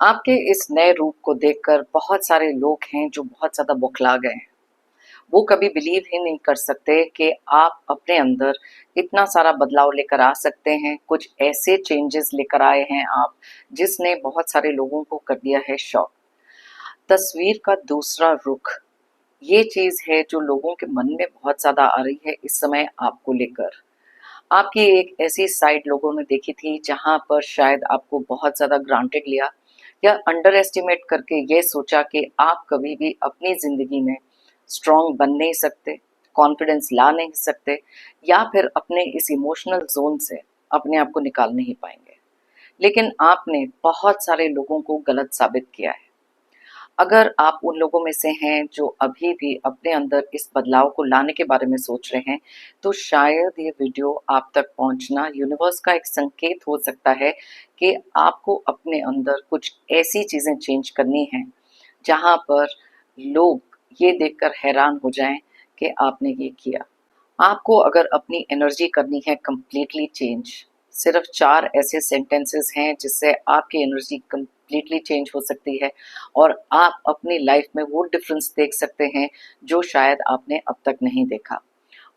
आपके इस नए रूप को देखकर बहुत सारे लोग हैं जो बहुत ज़्यादा बौखला गए हैं। वो कभी बिलीव ही नहीं कर सकते कि आप अपने अंदर इतना सारा बदलाव लेकर आ सकते हैं। कुछ ऐसे चेंजेस लेकर आए हैं आप, जिसने बहुत सारे लोगों को कर दिया है शॉक। तस्वीर का दूसरा रुख, ये चीज़ है जो लोगों के मन में बहुत ज़्यादा आ रही है इस समय आपको लेकर। आपकी एक ऐसी साइड लोगों ने देखी थी जहाँ पर शायद आपको बहुत ज़्यादा ग्रांटेड लिया या अंडर एस्टिमेट करके ये सोचा कि आप कभी भी अपनी ज़िंदगी में स्ट्रॉन्ग बन नहीं सकते, कॉन्फिडेंस ला नहीं सकते, या फिर अपने इस इमोशनल जोन से अपने आप को निकाल नहीं पाएंगे। लेकिन आपने बहुत सारे लोगों को गलत साबित किया है। अगर आप उन लोगों में से हैं जो अभी भी अपने अंदर इस बदलाव को लाने के बारे में सोच रहे हैं, तो शायद ये वीडियो आप तक पहुंचना यूनिवर्स का एक संकेत हो सकता है कि आपको अपने अंदर कुछ ऐसी चीज़ें चेंज करनी हैं, जहां पर लोग ये देखकर हैरान हो जाएं कि आपने ये किया। आपको अगर अपनी एनर्जी करनी है कंप्लीटली चेंज, सिर्फ 4 ऐसे सेंटेंसेस हैं जिससे आपकी एनर्जी कंप्लीटली चेंज हो सकती है और आप अपनी लाइफ में वो डिफरेंस देख सकते हैं जो शायद आपने अब तक नहीं देखा।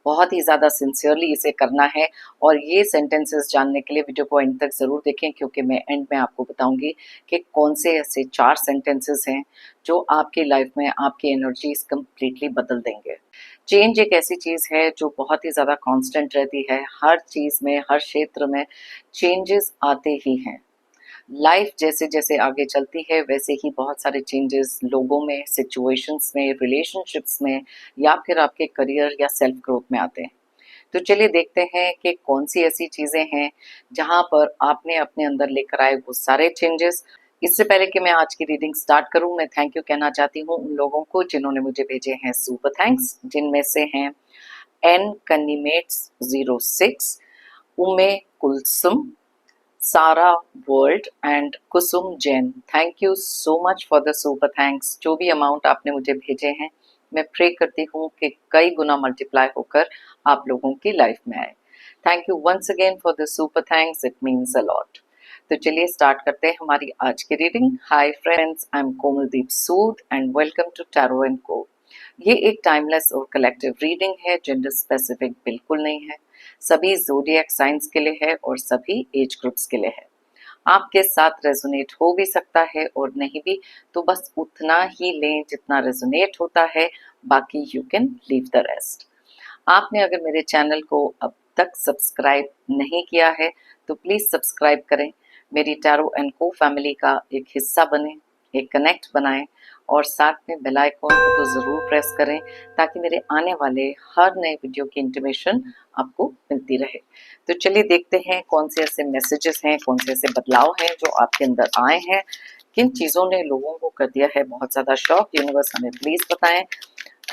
बहुत ही ज़्यादा सिंसियरली इसे करना है और ये सेंटेंसेस जानने के लिए वीडियो को एंड तक ज़रूर देखें, क्योंकि मैं एंड में आपको बताऊंगी कि कौन से ऐसे 4 सेंटेंसेस हैं जो आपकी लाइफ में आपकी एनर्जीज कंप्लीटली बदल देंगे। चेंज एक ऐसी चीज़ है जो बहुत ही ज़्यादा कांस्टेंट रहती है। हर चीज़ में, हर क्षेत्र में चेंजेस आते ही हैं। लाइफ जैसे जैसे आगे चलती है वैसे ही बहुत सारे चेंजेस लोगों में, सिचुएशंस में, रिलेशनशिप्स में, या फिर आपके करियर या सेल्फ ग्रोथ में आते हैं। तो चलिए देखते हैं कि कौन सी ऐसी चीज़ें हैं जहां पर आपने अपने अंदर लेकर आए वो सारे चेंजेस। इससे पहले कि मैं आज की रीडिंग स्टार्ट करूं, मैं थैंक यू कहना चाहती हूं उन लोगों को जिन्होंने मुझे भेजे हैं सुपर थैंक्स, जिनमें से हैं एन कनीमेट्स 06, उमे कुलसुम, सारा world and Kusum Jain. Thank you so much for the super thanks. जो भी अमाउंट आपने मुझे भेजे हैं, मैं प्रे करती हूँ कि कई गुना मल्टीप्लाई होकर आप लोगों की लाइफ में आए। Thank you once again for the super thanks, it means a lot. तो चलिए स्टार्ट करते हैं हमारी आज की reading. Hi friends, I am Komaldeep Sood and welcome to tarot and co. ये एक टाइमलेस और कलेक्टिव रीडिंग है, जेंडर स्पेसिफिक बिल्कुल नहीं है। सभी ज़ोडिएक साइंस के लिए है और सभी एज ग्रुप्स के लिए है। आपके साथ रेजोनेट हो भी सकता है और नहीं भी, तो बस उतना ही लें जितना रेजोनेट होता है, बाकी you can leave the rest. आपने अगर मेरे चैनल को अब तक सब्सक्राइब नहीं किया है तो प्लीज़ सब्सक्राइब करें, मेरी टैरो एंड को फैमिली का एक हिस्सा बने, एक कनेक्ट बनाएं और साथ में बेल आइकॉन को तो ज़रूर प्रेस करें ताकि मेरे आने वाले हर नए वीडियो की इंटीमेशन आपको मिलती रहे। तो चलिए देखते हैं कौन से ऐसे मैसेजेस हैं, कौन से ऐसे बदलाव हैं जो आपके अंदर आए हैं, किन चीज़ों ने लोगों को कर दिया है बहुत ज़्यादा शॉक। यूनिवर्स हमें प्लीज़ बताएं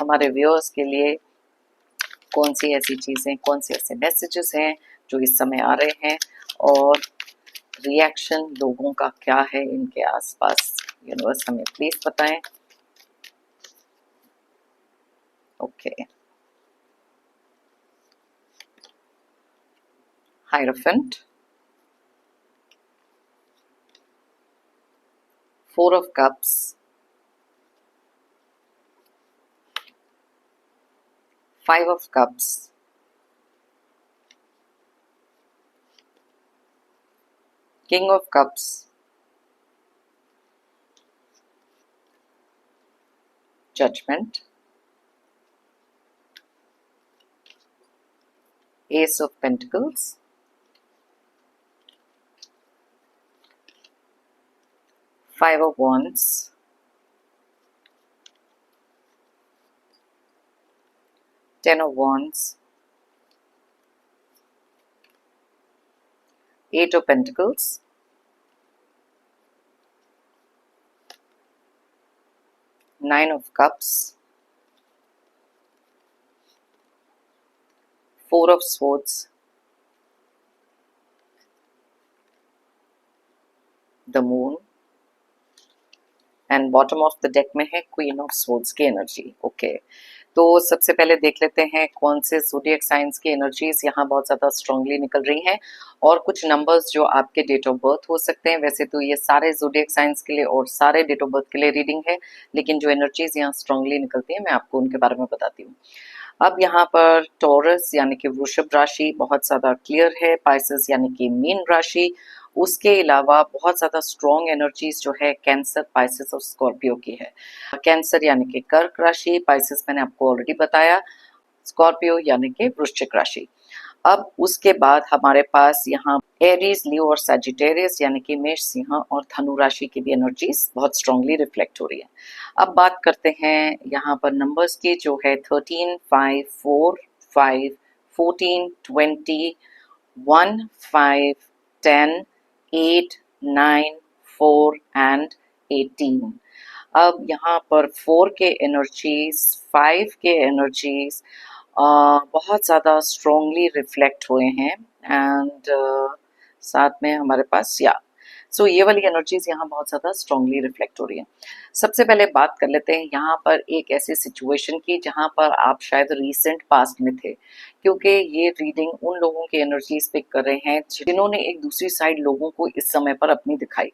हमारे व्यूअर्स के लिए कौन सी ऐसी चीज़ें, कौन से ऐसे मैसेजेस हैं जो इस समय आ रहे हैं, और रिएक्शन लोगों का क्या है इनके आसपास। यूनिवर्स हमें प्लीज बताएं। Okay, hierophant, 4 of cups, 5 of cups, king of cups, judgment, ace of pentacles, 5 of wands, 10 of wands, 8 of pentacles, 9 of cups, 4 of swords, the moon, and bottom of the deck में है queen of swords की energy. Okay, तो सबसे पहले देख लेते हैं कौन से ज़ोडिएक साइंस की एनर्जीज यहाँ बहुत ज़्यादा स्ट्रांगली निकल रही हैं, और कुछ नंबर्स जो आपके डेट ऑफ बर्थ हो सकते हैं। वैसे तो ये सारे ज़ोडिएक साइंस के लिए और सारे डेट ऑफ बर्थ के लिए रीडिंग है, लेकिन जो एनर्जीज यहाँ स्ट्रांगली निकलती हैं मैं आपको उनके बारे में बताती हूँ। अब यहाँ पर टॉरस यानी कि वृषभ राशि बहुत ज़्यादा क्लियर है, पाइसेस यानी कि मीन राशि, उसके अलावा बहुत ज़्यादा स्ट्रॉन्ग एनर्जीज जो है कैंसर, पाइसेस और स्कॉर्पियो की है। कैंसर यानी कि कर्क राशि, पाइसेस मैंने आपको ऑलरेडी बताया, स्कॉर्पियो यानी कि वृश्चिक राशि। अब उसके बाद हमारे पास यहाँ एरीज, लियो और सैजिटेरियस यानी कि मेष, सिंह और धनु राशि की भी एनर्जीज बहुत स्ट्रांगली रिफ्लेक्ट हो रही है। अब बात करते हैं यहाँ पर नंबर्स की, जो है 13, 5, 4, 5, 14, 20, 1, 5, 10, 8, 9, 4 एंड 18। अब यहाँ पर 4 के एनर्जीज, 5 के एनर्जीज बहुत ज़्यादा स्ट्रॉन्गली रिफ्लेक्ट हुए हैं, एंड साथ में हमारे पास सो ये वाली एनर्जीज यहाँ बहुत ज़्यादा स्ट्रॉन्गली रिफ्लेक्ट हो रही है। सबसे पहले बात कर लेते हैं यहाँ पर एक ऐसी सिचुएशन की जहाँ पर आप शायद रीसेंट पास्ट में थे, क्योंकि ये रीडिंग उन लोगों की एनर्जीज पिक कर रहे हैं जिन्होंने एक दूसरी साइड लोगों को इस समय पर अपनी दिखाई,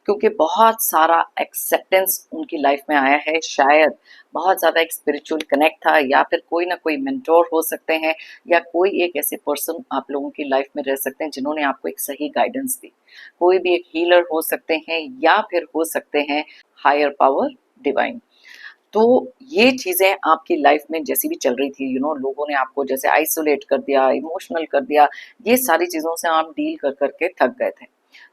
क्योंकि बहुत सारा एक्सेप्टेंस उनकी लाइफ में आया है। शायद बहुत ज़्यादा एक स्पिरिचुअल कनेक्ट था, या फिर कोई ना कोई मेंटोर हो सकते हैं, या कोई एक ऐसे पर्सन आप लोगों की लाइफ में रह सकते हैं जिन्होंने आपको एक सही गाइडेंस दी। कोई भी एक हीलर हो सकते हैं, या फिर हो सकते हैं हायर पावर, डिवाइन। तो ये चीज़ें आपकी लाइफ में जैसी भी चल रही थी, लोगों ने आपको जैसे आइसोलेट कर दिया, इमोशनल कर दिया, ये सारी चीज़ों से आप डील कर करके थक गए थे।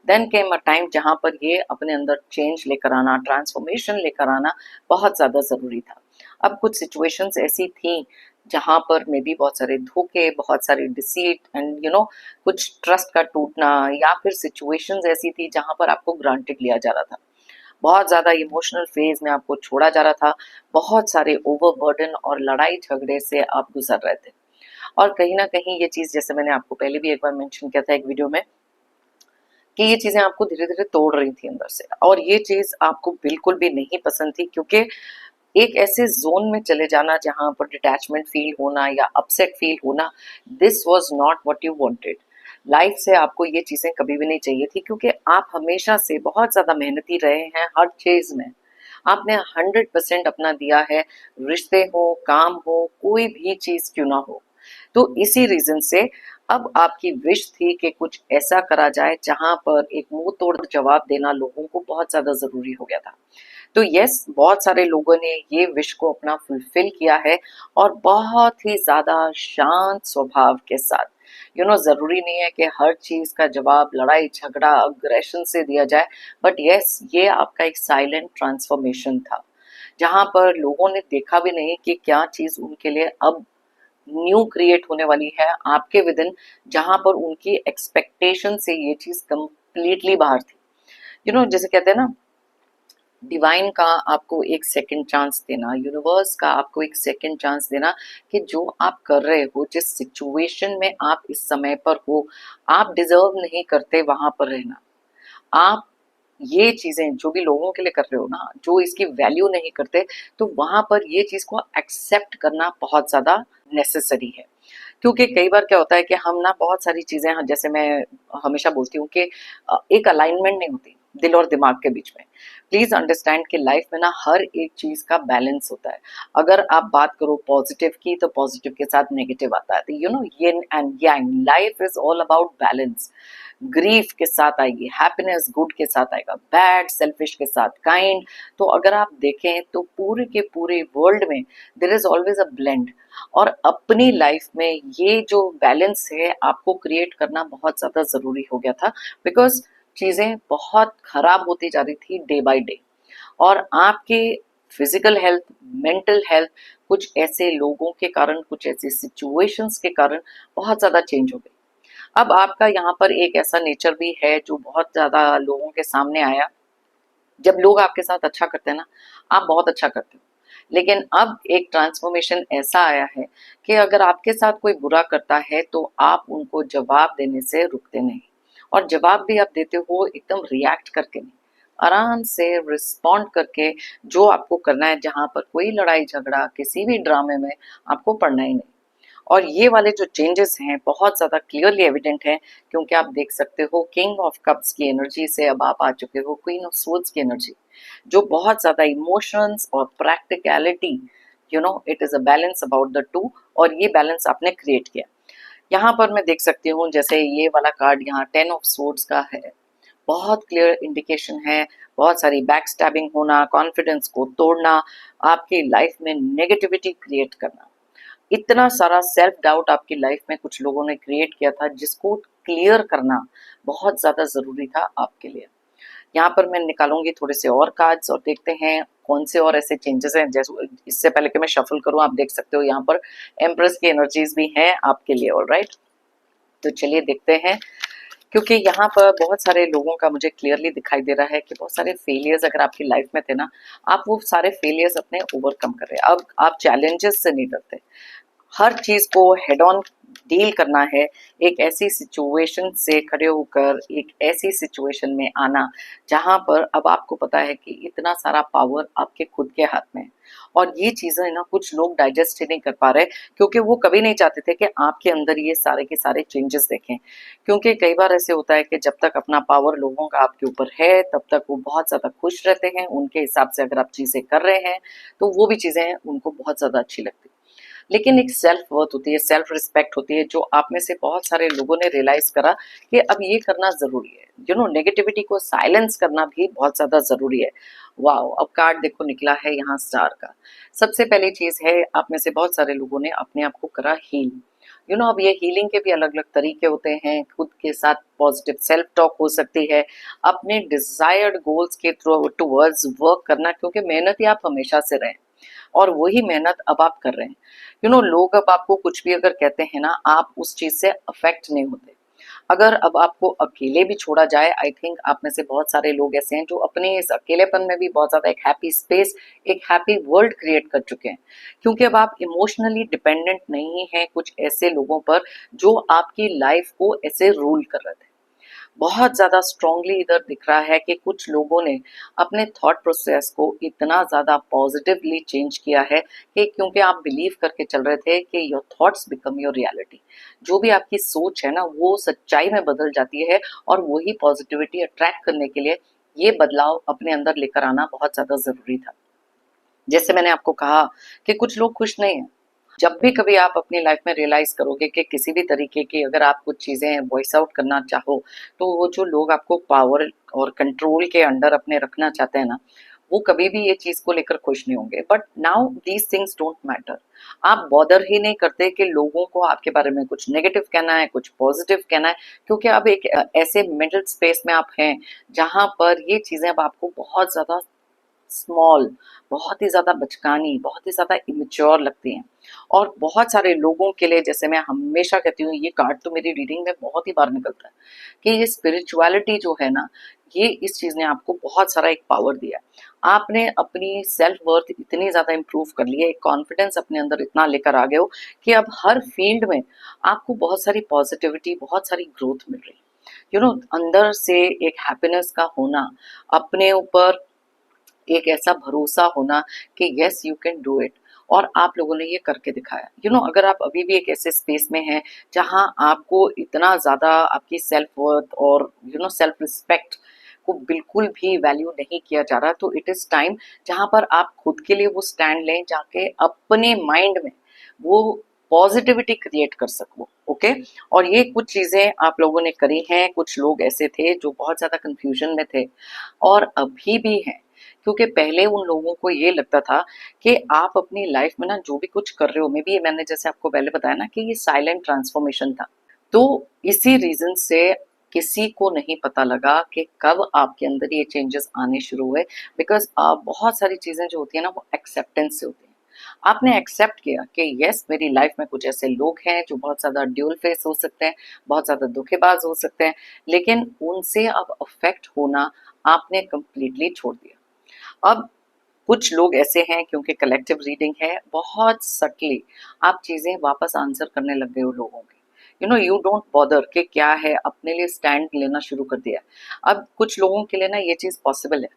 देन केम अ टाइम जहाँ पर ये अपने अंदर चेंज लेकर आना, ट्रांसफॉर्मेशन लेकर आना बहुत ज़्यादा ज़रूरी था। अब कुछ सिचुएशंस ऐसी थी जहाँ पर मे बी बहुत सारे धोखे, बहुत सारे डिसीट एंड कुछ ट्रस्ट का टूटना, या फिर सिचुएशंस ऐसी थी जहाँ पर आपको ग्रांटेड लिया जा रहा था। बहुत ज़्यादा इमोशनल फेज में आपको छोड़ा जा रहा था, बहुत सारे ओवरबर्डन और लड़ाई झगड़े से आप गुजर रहे थे। और कहीं ना कहीं ये चीज़, जैसे मैंने आपको पहले भी एक बार मेंशन किया था एक वीडियो में, कि ये चीज़ें आपको धीरे धीरे तोड़ रही थी अंदर से, और ये चीज़ आपको बिल्कुल भी नहीं पसंद थी, क्योंकि एक ऐसे जोन में चले जाना जहां पर डिटैचमेंट फील होना या अपसेट फील होना, this was not what you wanted. Life से आपको ये चीज़ें कभी भी नहीं चाहिए थी, क्योंकि आप हमेशा से बहुत ज़्यादा मेहनती रहे हैं हर चीज़ में। आपने 100% अपना दिया है, रिश्ते हो, काम हो, कोई भी चीज़ क्यों ना हो। तो इसी रीजन से अब आपकी विश थी कि कुछ ऐसा करा जाए जहां पर एक मुंह तोड़ जवाब देना लोगों को बहुत ज्यादा जरूरी हो गया था। तो यस, बहुत सारे लोगों ने ये विश को अपना फुलफिल किया है, और बहुत ही ज्यादा शांत स्वभाव के साथ। जरूरी नहीं है कि हर चीज का जवाब लड़ाई झगड़ा अग्रेशन से दिया जाए, बट यस, ये आपका एक साइलेंट ट्रांसफॉर्मेशन था, जहां पर लोगों ने देखा भी नहीं कि क्या चीज उनके लिए अब न्यू क्रिएट होने वाली है आपके विद इन, जहां पर उनकी एक्सपेक्टेशन से ये चीज कंप्लीटली बाहर थी। जैसे कहते हैं ना, डिवाइन का आपको एक सेकंड चांस देना, यूनिवर्स का आपको एक सेकंड चांस देना, कि जो आप कर रहे हो, जिस सिचुएशन में आप इस समय पर हो, आप डिजर्व नहीं करते वहां पर रहना। आप ये चीजें जो भी लोगों के लिए कर रहे हो ना, जो इसकी वैल्यू नहीं करते, तो वहां पर ये चीज को एक्सेप्ट करना बहुत ज्यादा नेसेसरी है। क्योंकि कई बार क्या होता है कि हम ना बहुत सारी चीजें, जैसे मैं हमेशा बोलती हूँ कि एक अलाइनमेंट नहीं होती दिल और दिमाग के बीच में। प्लीज अंडरस्टैंड कि लाइफ में ना हर एक चीज का बैलेंस होता है। अगर आप बात करो पॉजिटिव की, तो पॉजिटिव के साथ नेगेटिव आता है। Yin and yang, life is all about balance. Grief के साथ आएगी हैप्पीनेस, गुड के साथ आएगा बैड, सेल्फिश के साथ काइंड। तो अगर आप देखें तो पूरे के पूरे वर्ल्ड में there is always a blend, और अपनी लाइफ में ये जो बैलेंस है आपको क्रिएट करना बहुत ज्यादा जरूरी हो गया था, बिकॉज चीजें बहुत खराब होती जा रही थी डे बाय डे, और आपके फिजिकल हेल्थ, मेंटल हेल्थ, कुछ ऐसे लोगों के कारण, कुछ ऐसे सिचुएशंस के कारण बहुत ज्यादा चेंज हो गई। अब आपका यहाँ पर एक ऐसा नेचर भी है जो बहुत ज्यादा लोगों के सामने आया। जब लोग आपके साथ अच्छा करते हैं ना, आप बहुत अच्छा करते हो, लेकिन अब एक ट्रांसफॉर्मेशन ऐसा आया है कि अगर आपके साथ कोई बुरा करता है तो आप उनको जवाब देने से रुकते नहीं, और जवाब भी आप देते हो एकदम रिएक्ट करके नहीं, आराम से रिस्पॉन्ड करके जो आपको करना है, जहाँ पर कोई लड़ाई झगड़ा किसी भी ड्रामे में आपको पड़ना ही नहीं। और ये वाले जो चेंजेस हैं बहुत ज़्यादा क्लियरली एविडेंट हैं, क्योंकि आप देख सकते हो किंग ऑफ कप्स की एनर्जी से अब आप आ चुके हो क्वीन ऑफ सोर्ड्स की एनर्जी, जो बहुत ज़्यादा इमोशंस और practicality, it is a balance about the two, और ये बैलेंस आपने क्रिएट किया। यहाँ पर मैं देख सकती हूँ जैसे ये वाला कार्ड यहाँ 10 ऑफ सोर्ड्स का है, बहुत क्लियर इंडिकेशन है, बहुत सारी बैक स्टैबिंग होना, कॉन्फिडेंस को तोड़ना, आपकी लाइफ में नेगेटिविटी क्रिएट करना, इतना सारा सेल्फ डाउट आपकी लाइफ में कुछ लोगों ने क्रिएट किया था, जिसको क्लियर करना बहुत ज्यादा जरूरी था आपके लिए। यहाँ पर मैं निकालूंगी थोड़े से और कार्ड्स और देखते हैं कौन से और ऐसे चेंजेस हैं। जैसे इससे पहले कि मैं शफल करूं, आप देख सकते हो यहाँ पर एम्प्रेस की एनर्जीज भी हैं आपके लिए। ऑलराइट, तो चलिए देखते हैं, क्योंकि यहाँ पर बहुत सारे लोगों का मुझे क्लियरली दिखाई दे रहा है कि बहुत सारे फेलियर्स अगर आपकी लाइफ में थे ना, आप वो सारे फेलियर्स अपने ओवरकम कर रहे हैं। अब आप चैलेंजेस से नहीं डरते, हर चीज को हेड ऑन डील करना है। एक ऐसी सिचुएशन से खड़े होकर एक ऐसी सिचुएशन में आना जहां पर अब आपको पता है कि इतना सारा पावर आपके खुद के हाथ में है। और ये चीजें ना कुछ लोग डाइजेस्ट ही नहीं कर पा रहे, क्योंकि वो कभी नहीं चाहते थे कि आपके अंदर ये सारे के सारे चेंजेस देखें। क्योंकि कई बार ऐसे होता है कि जब तक अपना पावर लोगों का आपके ऊपर है तब तक वो बहुत ज्यादा खुश रहते हैं, उनके हिसाब से अगर आप चीजें कर रहे हैं तो वो भी चीजें उनको बहुत ज्यादा अच्छी लगती है। लेकिन एक सेल्फ वर्थ होती है, सेल्फ रिस्पेक्ट होती है, जो आप में से बहुत सारे लोगों ने रियलाइज करा कि अब ये करना जरूरी है। नेगेटिविटी को साइलेंस करना भी बहुत ज्यादा जरूरी है। वाओ, अब कार्ड देखो निकला है यहाँ स्टार का। सबसे पहली चीज है, आप में से बहुत सारे लोगों ने अपने आप को करा हील। अब ये हीलिंग के भी अलग अलग तरीके होते हैं। खुद के साथ पॉजिटिव सेल्फ टॉक हो सकती है, अपने डिजायर्ड गोल्स के थ्रू टूवर्ड्स वर्क करना, क्योंकि मेहनती आप हमेशा से रहे और वही मेहनत अब आप कर रहे हैं। लोग अब आपको कुछ भी अगर कहते हैं ना, आप उस चीज से अफेक्ट नहीं होते। अगर अब आपको अकेले भी छोड़ा जाए, आई थिंक आप में से बहुत सारे लोग ऐसे हैं जो अपने इस अकेलेपन में भी बहुत ज्यादा एक हैप्पी स्पेस, एक हैप्पी वर्ल्ड क्रिएट कर चुके हैं, क्योंकि अब आप इमोशनली डिपेंडेंट नहीं हैं कुछ ऐसे लोगों पर जो आपकी लाइफ को ऐसे रूल कर रहे थे। बहुत ज़्यादा स्ट्रांगली इधर दिख रहा है कि कुछ लोगों ने अपने थॉट प्रोसेस को इतना ज़्यादा पॉजिटिवली चेंज किया है कि क्योंकि आप बिलीव करके चल रहे थे कि your thoughts become your reality. जो भी आपकी सोच है ना, वो सच्चाई में बदल जाती है, और वही पॉजिटिविटी अट्रैक्ट करने के लिए ये बदलाव अपने अंदर लेकर आना बहुत ज़्यादा ज़रूरी था। जैसे मैंने आपको कहा कि कुछ लोग खुश नहीं हैं। जब भी कभी आप अपनी लाइफ में रियलाइज करोगे कि किसी भी तरीके की अगर आप कुछ चीजें वॉइस आउट करना चाहो, तो वो जो लोग आपको पावर और कंट्रोल के अंडर अपने रखना चाहते हैं ना, वो कभी भी ये चीज को लेकर खुश नहीं होंगे। But now these things don't matter. आप बॉदर ही नहीं करते कि लोगों को आपके बारे में कुछ नेगेटिव कहना है, कुछ पॉजिटिव कहना है, क्योंकि अब एक ऐसे मिडिल स्पेस में आप हैं जहां पर ये चीजें अब आपको बहुत ज्यादा स्मॉल, बहुत ही ज़्यादा बचकानी, बहुत ही ज़्यादा इमेच्योर लगती हैं। और बहुत सारे लोगों के लिए, जैसे मैं हमेशा कहती हूँ, ये कार्ड तो मेरी रीडिंग में बहुत ही बार निकलता है कि ये स्पिरिचुअलिटी जो है ना, ये इस चीज़ ने आपको बहुत सारा एक पावर दिया। आपने अपनी सेल्फ वर्थ इतनी ज़्यादा इम्प्रूव कर ली है, एक कॉन्फिडेंस अपने अंदर इतना लेकर आ गए हो कि अब हर फील्ड में आपको बहुत सारी पॉजिटिविटी, बहुत सारी ग्रोथ मिल रही है। अंदर से एक हैप्पीनेस का होना, अपने ऊपर एक ऐसा भरोसा होना कि yes you can do it, और आप लोगों ने ये करके दिखाया। अगर आप अभी भी एक ऐसे स्पेस में हैं जहां आपको इतना ज्यादा आपकी सेल्फ वर्थ और सेल्फ रिस्पेक्ट को बिल्कुल भी वैल्यू नहीं किया जा रहा, तो इट इज टाइम जहां पर आप खुद के लिए वो स्टैंड लें, जाके अपने माइंड में वो पॉजिटिविटी क्रिएट कर सको। ओके, और ये कुछ चीजें आप लोगों ने करी हैं। कुछ लोग ऐसे थे जो बहुत ज्यादा कंफ्यूजन में थे और अभी भी हैं, क्योंकि पहले उन लोगों को ये लगता था कि आप अपनी लाइफ में ना जो भी कुछ कर रहे हो, मे बी मैंने जैसे आपको पहले बताया ना कि ये साइलेंट ट्रांसफॉर्मेशन था। तो इसी रीजन से किसी को नहीं पता लगा कि कब आपके अंदर ये चेंजेस आने शुरू हुए, बिकॉज बहुत सारी चीजें जो होती है ना, वो एक्सेप्टेंस से होती है। आपने एक्सेप्ट किया कि यस, मेरी लाइफ में कुछ ऐसे लोग हैं जो बहुत ज्यादा ड्यूल फेस हो सकते हैं, बहुत ज्यादा धोखेबाज हो सकते हैं, लेकिन उनसे अब अफेक्ट होना आपने कंप्लीटली छोड़ दिया। अब कुछ लोग ऐसे हैं, क्योंकि कलेक्टिव रीडिंग है, बहुत सटली आप चीजें वापस आंसर करने लग गए हो लोगों की। यू डोंट बॉदर कि क्या है, अपने लिए स्टैंड लेना शुरू कर दिया। अब कुछ लोगों के लिए ना ये चीज़ पॉसिबल है,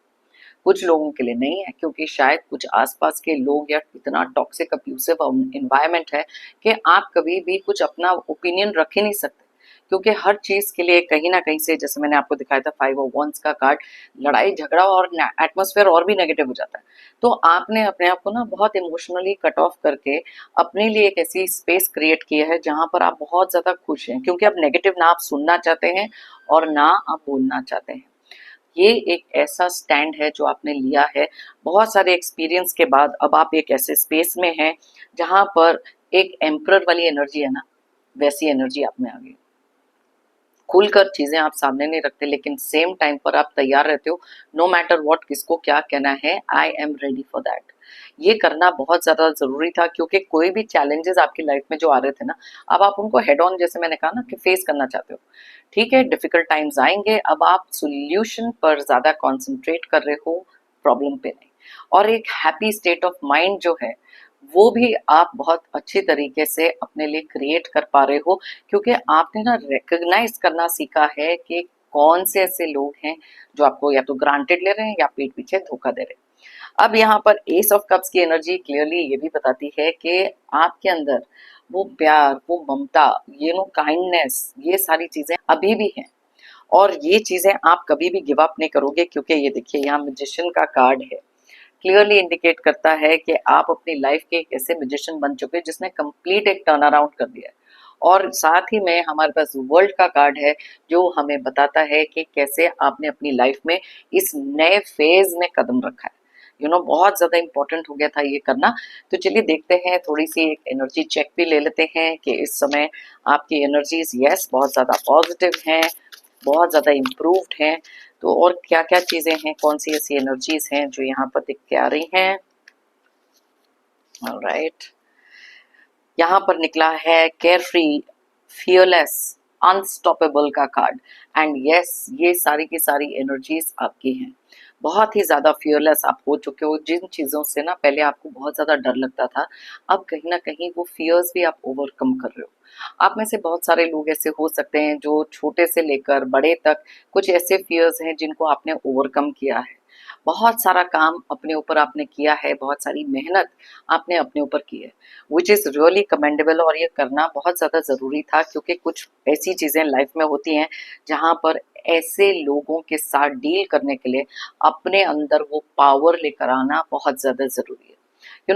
कुछ लोगों के लिए नहीं है, क्योंकि शायद कुछ आसपास के लोग या इतना टॉक्सिक अब्यूसिव एनवायरनमेंट है कि आप कभी भी कुछ अपना ओपिनियन रख ही नहीं सकते, क्योंकि हर चीज के लिए कहीं ना कहीं से, जैसे मैंने आपको दिखाया था 5 of Wands का कार्ड, लड़ाई झगड़ा और एटमोसफेयर और भी नेगेटिव हो जाता है। तो आपने अपने आप को ना बहुत इमोशनली कट ऑफ करके अपने लिए एक ऐसी स्पेस क्रिएट की है जहां पर आप बहुत ज्यादा खुश हैं, क्योंकि अब नेगेटिव ना आप सुनना चाहते हैं और ना आप बोलना चाहते हैं। ये एक ऐसा स्टैंड है जो आपने लिया है बहुत सारे एक्सपीरियंस के बाद। अब आप एक ऐसे स्पेस में हैं जहां पर एक एम्परर वाली एनर्जी है ना, वैसी एनर्जी आप में आ गई। खुलकर चीजें आप सामने नहीं रखते, लेकिन सेम टाइम पर आप तैयार रहते हो, नो मैटर व्हाट, किसको क्या कहना है, I am ready for that. ये करना बहुत ज्यादा जरूरी था, क्योंकि कोई भी चैलेंजेस आपकी लाइफ में जो आ रहे थे ना, अब आप उनको हेड ऑन, जैसे मैंने कहा ना, कि फेस करना चाहते हो। ठीक है, डिफिकल्ट टाइम्स आएंगे, अब आप सोल्यूशन पर ज्यादा कॉन्सेंट्रेट कर रहे हो, प्रॉब्लम पे नहीं। और एक हैप्पी स्टेट ऑफ माइंड जो है वो भी आप बहुत अच्छी तरीके से अपने लिए क्रिएट कर पा रहे हो, क्योंकि आपने ना रिकग्नाइज करना सीखा है कि कौन से ऐसे लोग हैं जो आपको या तो ग्रांटेड ले रहे हैं या पीठ पीछे धोखा दे रहे हैं। अब यहाँ पर एस ऑफ कप्स की एनर्जी क्लियरली ये भी बताती है कि आपके अंदर वो प्यार, वो ममता, ये नो काइंडनेस, ये सारी चीजें अभी भी हैं, और ये चीजें आप कभी भी गिव अप नहीं करोगे, क्योंकि ये देखिए यहाँ मैजिशियन का कार्ड है, क्लियरली इंडिकेट करता है कि आप अपनी लाइफ के एक ऐसे म्यूजिशियन बन चुके हैं जिसने कंप्लीट एक टर्न अराउंड कर दिया है। और साथ ही में हमारे पास वर्ल्ड का कार्ड है जो हमें बताता है कि कैसे आपने अपनी लाइफ में इस नए फेज में कदम रखा है। बहुत ज्यादा इंपॉर्टेंट हो गया था ये करना। तो चलिए देखते हैं, थोड़ी सी एक एनर्जी चेक भी ले लेते हैं कि इस समय आपकी एनर्जीज यस बहुत ज्यादा पॉजिटिव हैं, बहुत ज़्यादा इम्प्रूव्ड हैं। तो और क्या-क्या चीज़ें हैं, कौन-सी ऐसी एनर्जीज़ हैं जो यहाँ पर दिख के आ रही हैं? ऑलराइट, यहाँ पर निकला है केयरफ्री, फियरलेस, अनस्टॉपेबल का कार्ड। एंड यस, ये सारी की सारी एनर्जीज आपकी हैं। बहुत ही ज्यादा फियरलेस आप हो चुके हो, जिन चीजों से ना पहले आपको बहुत ज्यादा डर लगता था, अब कहीं ना कहीं वो फियर्स भी आप ओवरकम कर रहे हो। आप में से बहुत सारे लोग ऐसे हो सकते हैं जो छोटे से लेकर बड़े तक कुछ ऐसे फियर्स हैं जिनको आपने ओवरकम किया है। बहुत सारा काम अपने ऊपर आपने किया है, बहुत सारी मेहनत आपने अपने ऊपर की है, विच इज़ रियली कमेंडेबल। और ये करना बहुत ज़्यादा ज़रूरी था, क्योंकि कुछ ऐसी चीज़ें लाइफ में होती हैं जहाँ पर ऐसे लोगों के साथ डील करने के लिए अपने अंदर वो पावर लेकर आना बहुत ज़्यादा ज़रूरी है।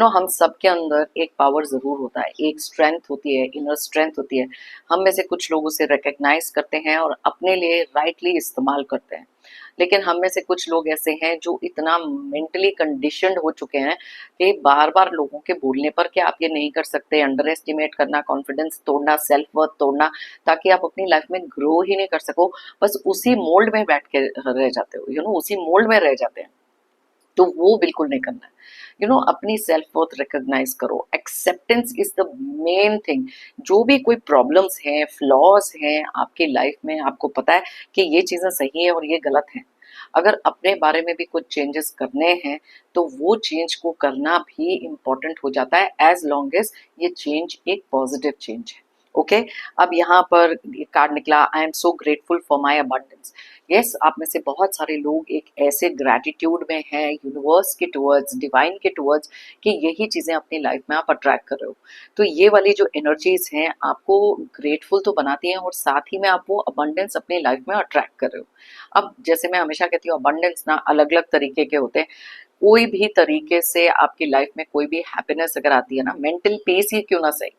हम सबके अंदर एक पावर ज़रूर होता है, एक स्ट्रेंथ होती है, इनर स्ट्रेंथ होती है। हम में से कुछ लोग उसे रिकग्नाइज करते हैं और अपने लिए राइटली इस्तेमाल करते हैं, लेकिन हम में से कुछ लोग ऐसे हैं जो इतना मेंटली कंडीशनड हो चुके हैं कि बार बार लोगों के बोलने पर कि आप ये नहीं कर सकते, अंडर एस्टिमेट करना, कॉन्फिडेंस तोड़ना, सेल्फ वर्थ तोड़ना, ताकि आप अपनी लाइफ में ग्रो ही नहीं कर सको, बस उसी मोल्ड में बैठ के रह जाते हो, उसी मोल्ड में रह जाते हैं। तो वो बिल्कुल नहीं करना है। अपनी सेल्फ वर्थ रिकॉग्नाइज करो, acceptance is the main thing. जो भी कोई प्रॉब्लम्स हैं, फ्लॉज हैं आपकी लाइफ में, आपको पता है कि ये चीजें सही है और ये गलत है, अगर अपने बारे में भी कुछ चेंजेस करने हैं तो वो चेंज को करना भी इम्पोर्टेंट हो जाता है, एज लॉन्ग एज ये चेंज एक पॉजिटिव चेंज है। ओके, अब यहाँ पर कार्ड निकला, I am so grateful for my abundance. Yes, आप में से बहुत सारे लोग एक ऐसे ग्रैटिट्यूड में हैं यूनिवर्स के टुवर्ड्स, डिवाइन के टुवर्ड्स, कि यही चीजें अपनी लाइफ में आप अट्रैक्ट कर रहे हो। तो ये वाली जो एनर्जीज हैं आपको ग्रेटफुल तो बनाती हैं, और साथ ही में आप वो अबंडेंस अपनी लाइफ में अट्रैक्ट कर रहे हो। अब जैसे मैं हमेशा कहती हूँ, अबंडेंस ना अलग अलग तरीके के होते हैं। कोई भी तरीके से आपकी लाइफ में कोई भी हैप्पीनेस अगर आती है ना, मेंटल पीस ही क्यों ना सही,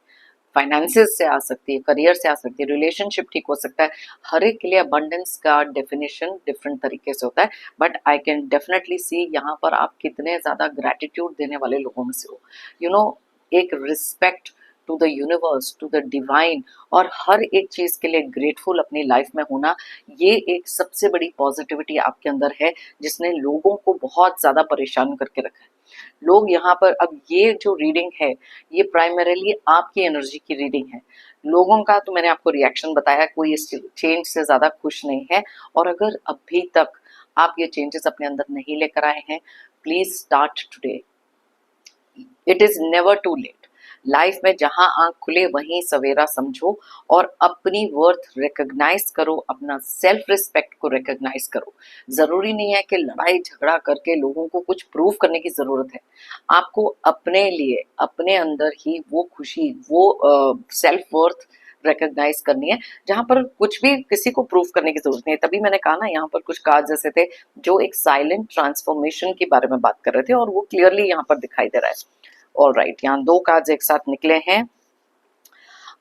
फाइनेंसेस से आ सकती है, करियर से आ सकती है, रिलेशनशिप ठीक हो सकता है, हर एक के लिए अबंडेंस का डेफिनेशन डिफरेंट तरीके से होता है। बट आई कैन डेफिनेटली सी यहाँ पर आप कितने ज्यादा ग्रेटिट्यूड देने वाले लोगों में से हो। एक respect to the universe, to the divine, और हर एक चीज के लिए ग्रेटफुल अपनी लाइफ में होना, ये एक सबसे बड़ी पॉजिटिविटी आपके अंदर है जिसने लोगों को बहुत ज्यादा परेशान करके रखा है। लोग यहाँ पर, अब ये जो रीडिंग है ये प्राइमरीली आपकी एनर्जी की रीडिंग है। लोगों का तो मैंने आपको रिएक्शन बताया, कोई इस चेंज से ज्यादा खुश नहीं है। और अगर अभी तक आप ये चेंजेस अपने अंदर नहीं लेकर आए हैं, please start today, it is never too late. Life में जहां आंख खुले वहीं सवेरा समझो और अपनी वर्थ रिकॉग्नाइज करो, अपना सेल्फ रिस्पेक्ट को रिकॉग्नाइज करो। जरूरी नहीं है कि लड़ाई झगड़ा करके लोगों को कुछ प्रूव करने की जरूरत है। आपको अपने लिए अपने अंदर ही वो खुशी, वो सेल्फ वर्थ रिकॉग्नाइज करनी है, जहां पर कुछ भी किसी को प्रूव करने की जरूरत नहीं है। तभी मैंने कहा ना, यहाँ पर कुछ कार्ड जैसे थे जो एक साइलेंट ट्रांसफॉर्मेशन के बारे में बात कर रहे थे और वो क्लियरली यहाँ पर दिखाई दे रहा है। ऑल राइट, यहाँ दो कार्ड्स एक साथ निकले हैं।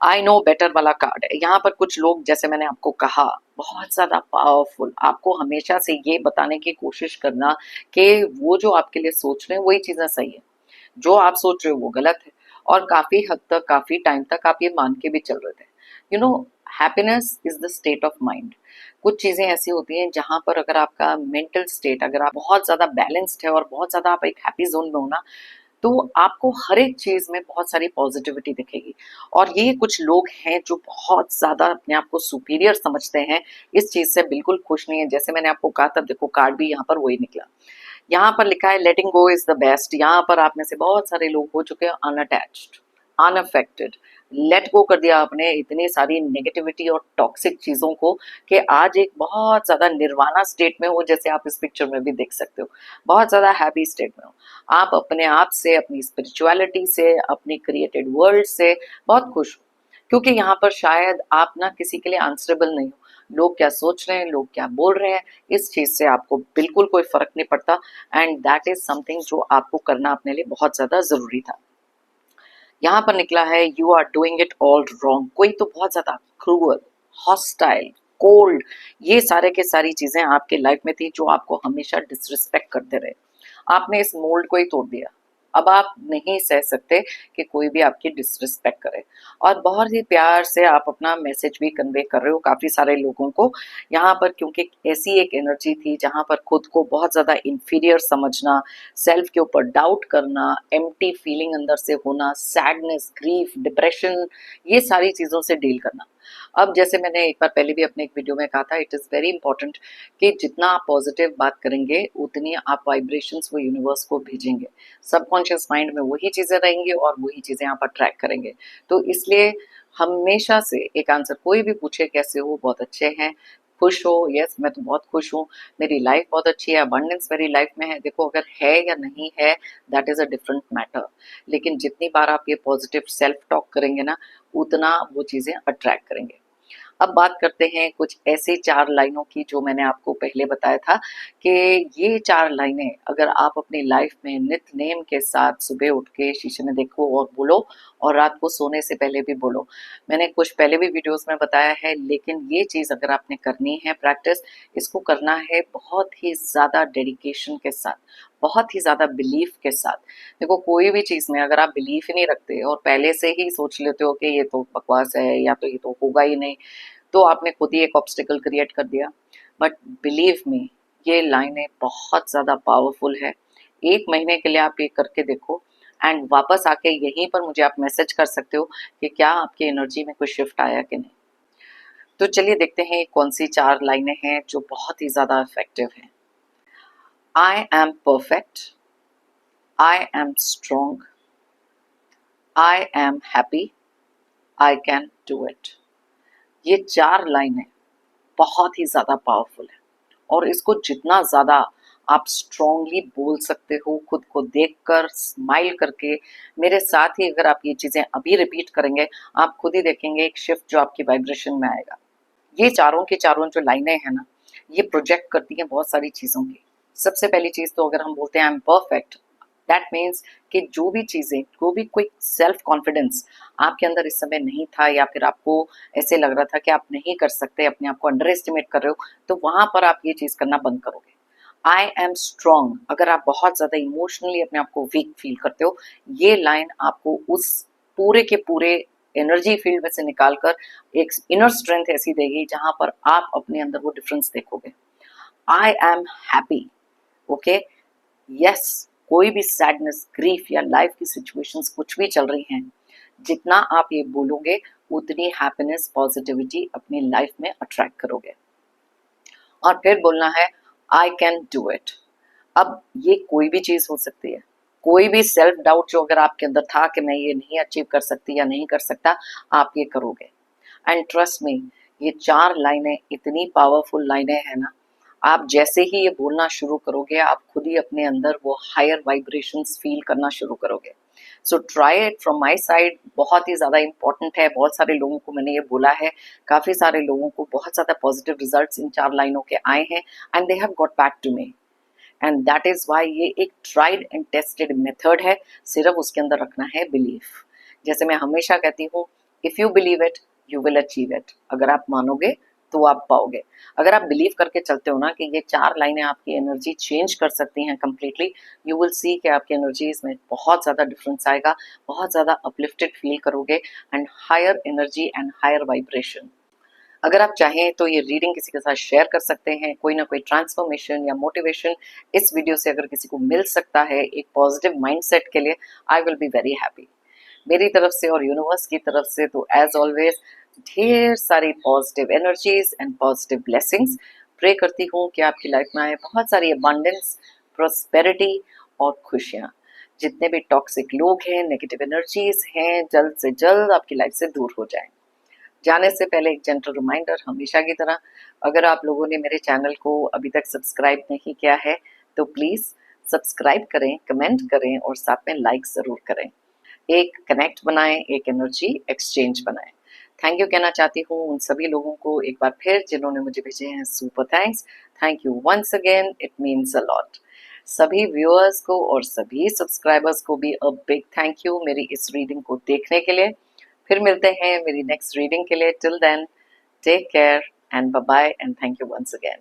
आई नो बेटर वाला कार्ड है। यहाँ पर कुछ लोग, जैसे मैंने आपको कहा, बहुत ज्यादा पावरफुल, आपको हमेशा से ये बताने की कोशिश करना कि वो जो आपके लिए सोच रहे हैं वही चीजें सही है, जो आप सोच रहे हो वो गलत है। और काफी हद तक, काफी टाइम तक आप ये मान के भी चल रहे थे। You know, happiness is the state of mind. कुछ चीजें ऐसी होती हैं जहां पर अगर आपका मेंटल स्टेट, अगर आप बहुत ज्यादा बैलेंस्ड है और बहुत ज्यादा आप एक हैप्पी जोन में हो ना, तो आपको हर एक चीज में बहुत सारी पॉजिटिविटी दिखेगी। और ये कुछ लोग हैं जो बहुत ज्यादा अपने आप को सुपीरियर समझते हैं, इस चीज से बिल्कुल खुश नहीं है। जैसे मैंने आपको कहा था, देखो कार्ड भी यहाँ पर वही निकला। यहाँ पर लिखा है लेटिंग गो इज द बेस्ट। यहाँ पर आप में से बहुत सारे लोग हो चुके हैं अनअटैच्ड, अनअफेक्टेड। लेट गो कर दिया आपने इतनी सारी नेगेटिविटी और टॉक्सिक चीजों को कि आज एक बहुत ज्यादा निर्वाणा स्टेट में हो, जैसे आप इस पिक्चर में भी देख सकते हो। बहुत ज्यादा हैप्पी स्टेट में हो आप, अपने आप से, अपनी स्पिरिचुअलिटी से, अपनी क्रिएटेड वर्ल्ड से बहुत खुश हो। क्योंकि यहाँ पर शायद आप ना किसी के लिए आंसरेबल नहीं हो। लोग क्या सोच रहे हैं, लोग क्या बोल रहे हैं, इस चीज से आपको बिल्कुल कोई फर्क नहीं पड़ता। एंड दैट इज समथिंग जो आपको करना अपने लिए बहुत ज्यादा जरूरी था। यहाँ पर निकला है you are doing it all wrong. कोई तो बहुत ज्यादा क्रूअल, हॉस्टाइल, कोल्ड, ये सारे के सारी चीजें आपके लाइफ में थी जो आपको हमेशा डिसरिस्पेक्ट करते रहे। आपने इस मोल्ड को ही तोड़ दिया। अब आप नहीं सह सकते कि कोई भी आपकी डिसरिस्पेक्ट करे। और बहुत ही प्यार से आप अपना मैसेज भी कन्वे कर रहे हो काफी सारे लोगों को यहाँ पर, क्योंकि ऐसी एक एनर्जी थी जहां पर खुद को बहुत ज्यादा इंफीरियर समझना, सेल्फ के ऊपर डाउट करना, एम्प्टी फीलिंग अंदर से होना, सैडनेस, ग्रीफ, डिप्रेशन, ये सारी चीजों से डील करना। अब जैसे मैंने एक बार पहले भी अपने एक वीडियो में कहा था, इट इज वेरी इंपॉर्टेंट कि जितना आप पॉजिटिव बात करेंगे उतनी आप वाइब्रेशंस वो यूनिवर्स को भेजेंगे। सबकॉन्शियस माइंड में वही चीजें रहेंगी और वही चीजें आप अट्रैक्ट करेंगे। तो इसलिए हमेशा से एक आंसर, कोई भी पूछे कैसे हो, बहुत अच्छे हैं, खुश हो, यस मैं तो बहुत खुश हूँ, मेरी लाइफ बहुत अच्छी है, अबंडेंस मेरी लाइफ में है। देखो, अगर है या नहीं है, that is a different matter. लेकिन जितनी बार आप ये पॉजिटिव सेल्फ टॉक करेंगे ना, उतना वो चीजें अट्रैक्ट करेंगे। अब बात करते हैं कुछ ऐसे 4 लाइनों की जो मैंने आपको पहले बताया था कि ये 4 लाइनें अगर आप अपनी लाइफ में नित नेम के साथ सुबह उठ के शीशे में देखो और बोलो, और रात को सोने से पहले भी बोलो। मैंने कुछ पहले भी वीडियोस में बताया है, लेकिन ये चीज़ अगर आपने करनी है प्रैक्टिस, इसको करना है बहुत ही ज़्यादा डेडिकेशन के साथ, बहुत ही ज़्यादा बिलीफ के साथ। देखो, कोई भी चीज़ में अगर आप बिलीफ ही नहीं रखते और पहले से ही सोच लेते हो कि ये तो बकवास है या तो ये तो होगा ही नहीं, तो आपने खुद ही एक ऑब्स्टिकल क्रिएट कर दिया। बट बिलीव मी, ये लाइनें बहुत ज़्यादा पावरफुल है। 1 महीने के लिए आप ये करके देखो एंड वापस आके यहीं पर मुझे आप मैसेज कर सकते हो कि क्या आपकी एनर्जी में कोई शिफ्ट आया कि नहीं। तो चलिए देखते हैं कौन सी 4 लाइनें हैं जो बहुत ही ज़्यादा इफेक्टिव हैं। I am perfect, I am strong, I am happy, I can do it. ये 4 लाइनें बहुत ही ज़्यादा पावरफुल है और इसको जितना ज़्यादा आप स्ट्रॉन्गली बोल सकते हो, खुद को देखकर स्माइल करके, मेरे साथ ही अगर आप ये चीज़ें अभी रिपीट करेंगे, आप खुद ही देखेंगे एक शिफ्ट जो आपकी वाइब्रेशन में आएगा। ये चारों की चारों जो लाइनें हैं ना, ये प्रोजेक्ट करती हैं बहुत सारी चीज़ों की। सबसे पहली चीज़ तो अगर हम बोलते हैं I am perfect, that means कि जो भी चीज़ें, जो भी कोई सेल्फ कॉन्फिडेंस आपके अंदर इस समय नहीं था, या फिर आपको ऐसे लग रहा था कि आप नहीं कर सकते, अपने आप को अंडर एस्टिमेट कर रहे हो, तो वहां पर आप ये चीज़ करना बंद करोगे। आई एम स्ट्रॉन्ग, अगर आप बहुत ज़्यादा इमोशनली अपने आप को वीक फील करते हो, ये लाइन आपको उस पूरे के पूरे एनर्जी फील्ड में से निकालकर एक इनर स्ट्रेंथ ऐसी देगी जहां पर आप अपने अंदर वो डिफरेंस देखोगे। I am happy, okay, yes, कोई भी सैडनेस, ग्रीफ या लाइफ की सिचुएशंस कुछ भी चल रही हैं, जितना आप ये बोलोगे उतनी हैप्पीनेस, पॉजिटिविटी अपनी लाइफ में अट्रैक्ट करोगे। और फिर बोलना है आई कैन डू इट। अब ये कोई भी चीज हो सकती है, कोई भी सेल्फ डाउट जो अगर आपके अंदर था कि मैं ये नहीं अचीव कर सकती या नहीं कर सकता, आप ये करोगे। एंड ट्रस्ट मी, ये 4 लाइनें इतनी पावरफुल लाइनें हैं ना, आप जैसे ही ये बोलना शुरू करोगे, आप खुद ही अपने अंदर वो हायर वाइब्रेशंस फील करना शुरू करोगे। So try it from my side, बहुत ही ज़्यादा इंपॉर्टेंट है। बहुत सारे लोगों को मैंने ये बोला है, काफ़ी सारे लोगों को बहुत ज़्यादा पॉजिटिव रिजल्ट्स इन 4 लाइनों के आए हैं and they have got back to me. And that is why ये एक ट्राइड एंड टेस्टेड मेथड है, सिर्फ उसके अंदर रखना है बिलीफ। जैसे मैं हमेशा कहती हूँ, if you believe it you will achieve it. अगर आप मानोगे तो आप पाओगे। अगर आप बिलीव करके चलते हो ना कि ये 4 लाइनें आपकी एनर्जी चेंज कर सकती हैं कंप्लीटली, यू विल सी कि आपकी एनर्जीज में बहुत ज़्यादा डिफरेंस आएगा, बहुत ज़्यादा अपलिफ्टेड फील करोगे and higher energy and higher vibration. अगर आप चाहें तो ये रीडिंग किसी के साथ शेयर कर सकते हैं। कोई ना कोई ट्रांसफॉर्मेशन या मोटिवेशन इस वीडियो से अगर किसी को मिल सकता है एक पॉजिटिव माइंडसेट के लिए, I will be very happy. मेरी तरफ से और यूनिवर्स की तरफ से तो एज ऑलवेज ढेर सारी positive energies and positive blessings. Pray करती हूँ कि आपकी लाइफ में आए बहुत सारी अबंडेंस, प्रोस्पेरिटी और खुशियाँ। जितने भी टॉक्सिक लोग हैं, नेगेटिव एनर्जीज हैं, जल्द से जल्द आपकी लाइफ से दूर हो जाएं। जाने से पहले एक जेंटल रिमाइंडर, हमेशा की तरह, अगर आप लोगों ने मेरे चैनल को अभी तक सब्सक्राइब नहीं किया है तो प्लीज़ सब्सक्राइब करें, कमेंट करें और साथ में लाइक ज़रूर करें। एक कनेक्ट बनाएं, एक एनर्जी एक्सचेंज बनाएं। थैंक यू कहना चाहती हूँ उन सभी लोगों को एक बार फिर जिन्होंने मुझे भेजे हैं super thanks. Thank you once again, it means a lot. सभी व्यूअर्स को और सभी सब्सक्राइबर्स को भी अ बिग थैंक यू मेरी इस रीडिंग को देखने के लिए। फिर मिलते हैं मेरी नेक्स्ट रीडिंग के लिए। Till then, take care and bye bye and thank you once again.